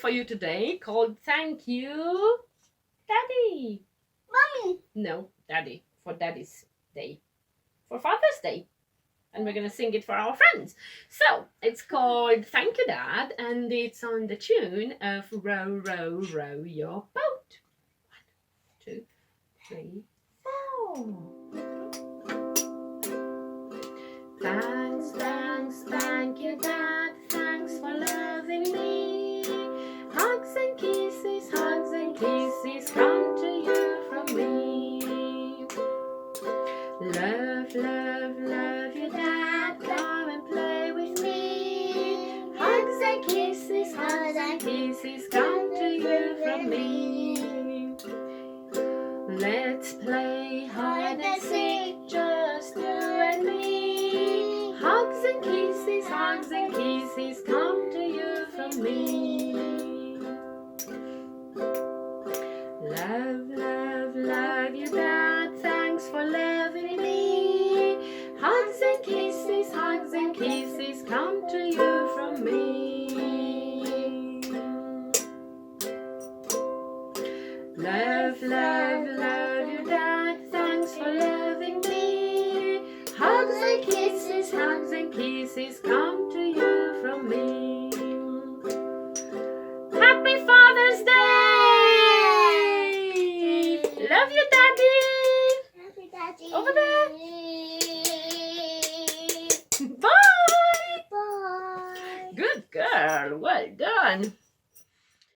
for you today called Thank You, Daddy. Mommy. No, Daddy, for Daddy's Day, for Father's Day. And we're going to sing it for our friends. So it's called Thank You, Dad, and it's on the tune of Row, Row, Row Your Boat. 1, 2, 3, 4. Thanks, thanks, thank you, Dad. Thanks for loving me. Hugs and kisses come to you from me. Love, love, love you, Dad. Come and play with me. Hugs and kisses come to you from me. Let's play hide and seek, just you and me. Hugs and kisses come to you from me. Love, love, love you, Dad. Thanks for loving me. Hugs and kisses come to you from me. Love, love, love you, Dad. Thanks for loving me. Hugs and kisses come to you from me. Happy Father's Day! Love you, Daddy! Happy Daddy. Over there. Bye! Bye. Good girl. Well done.